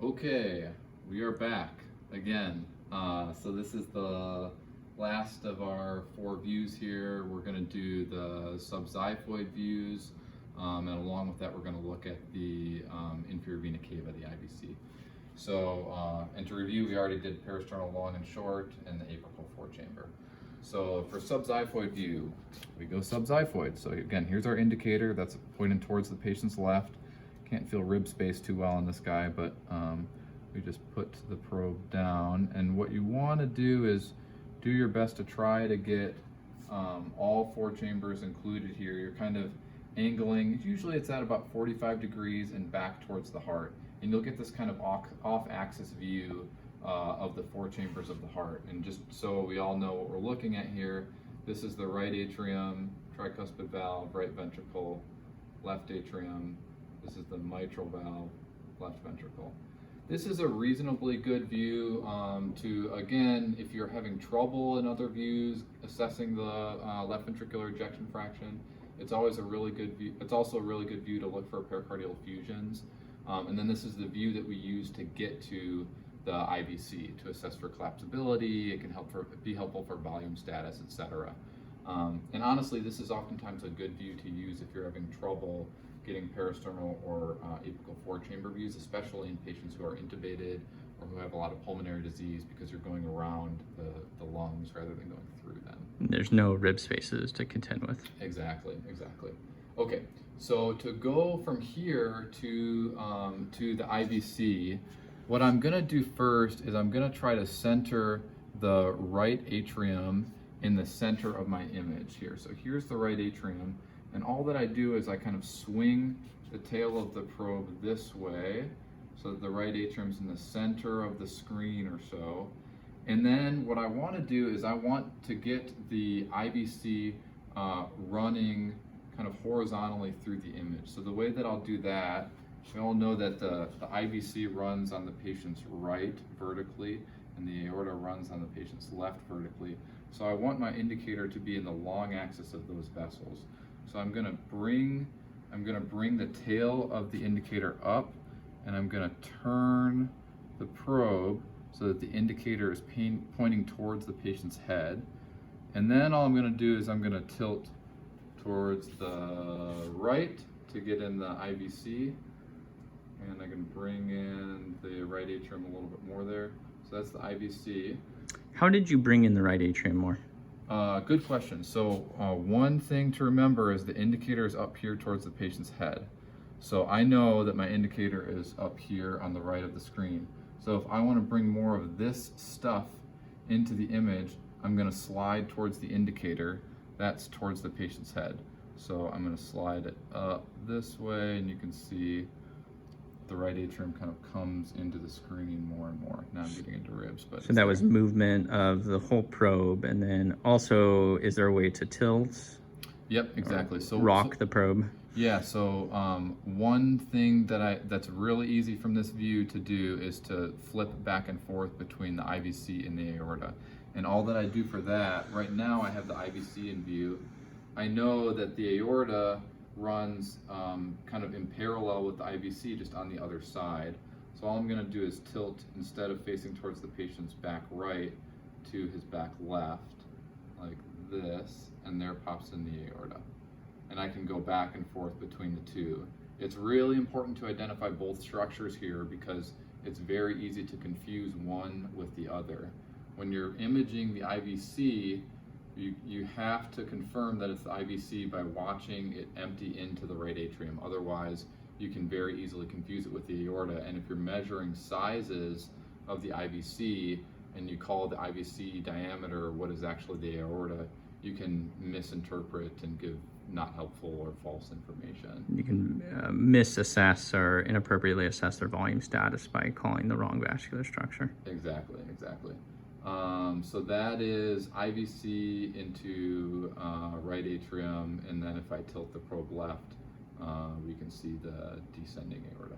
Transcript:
Okay, we are back again. So this is the last of our 4 views here. We're going to do the subxiphoid views, and along with that, we're going to look at the inferior vena cava, the IVC. So, and to review, we already did peristernal long and short and the apical forechamber. So for subxiphoid view, we go subxiphoid. So again, here's our indicator that's pointing towards the patient's left. Can't feel rib space too well on this guy, but we just put the probe down. And what you want to do is do your best to try to get all 4 chambers included here. You're kind of angling, usually it's at about 45 degrees and back towards the heart. And you'll get this kind of off-axis view of the 4 chambers of the heart. And just so we all know what we're looking at here, this is the right atrium, tricuspid valve, right ventricle, left atrium. This is the mitral valve, left ventricle. This is a reasonably good view to, again, if you're having trouble in other views assessing the left ventricular ejection fraction, it's always a really good view. It's also a really good view to look for pericardial effusions. And then this is the view that we use to get to the IVC to assess for collapsibility. It can be helpful for volume status, etc. And honestly, this is oftentimes a good view to use if you're having trouble getting peristernal or apical forechamber views, especially in patients who are intubated or who have a lot of pulmonary disease, because you're going around the lungs rather than going through them. There's no rib spaces to contend with. Exactly. Okay, so to go from here to the IVC, what I'm gonna do first is I'm gonna try to center the right atrium in the center of my image here. So here's the right atrium, and all that I do is I kind of swing the tail of the probe this way so that the right atrium's in the center of the screen or so. And then what I want to do is I want to get the IVC running kind of horizontally through the image. So the way that I'll do that, we all know that the IVC runs on the patient's right vertically and the aorta runs on the patient's left vertically. So I want my indicator to be in the long axis of those vessels. So I'm gonna bring the tail of the indicator up, and I'm gonna turn the probe so that the indicator is pointing towards the patient's head. And then all I'm gonna do is I'm gonna tilt towards the right to get in the IVC. And I can bring in the right atrium a little bit more there. So that's the IVC. How did you bring in the right atrium more? Good question. So one thing to remember is the indicator is up here towards the patient's head. So I know that my indicator is up here on the right of the screen. So if I want to bring more of this stuff into the image, I'm going to slide towards the indicator. That's towards the patient's head. So I'm going to slide it up this way, and you can see the right atrium kind of comes into the screen more and more. Now I'm getting into ribs, but so that was movement of the whole probe, and then also, is there a way to tilt? Yep, exactly. So rock the probe. Yeah. So one thing that's really easy from this view to do is to flip back and forth between the IVC and the aorta. And all that I do for that, right now I have the IVC in view. I know that the aorta runs kind of in parallel with the IVC, just on the other side. So all I'm going to do is tilt, instead of facing towards the patient's back right, to his back left, like this, and there pops in the aorta. And I can go back and forth between the two. It's really important to identify both structures here because it's very easy to confuse one with the other. When you're imaging the IVC, you have to confirm that it's the IVC by watching it empty into the right atrium. Otherwise, you can very easily confuse it with the aorta. And if you're measuring sizes of the IVC and you call the IVC diameter what is actually the aorta, you can misinterpret and give not helpful or false information. You can misassess or inappropriately assess their volume status by calling the wrong vascular structure. Exactly. So that is IVC into right atrium, and then if I tilt the probe left, we can see the descending aorta.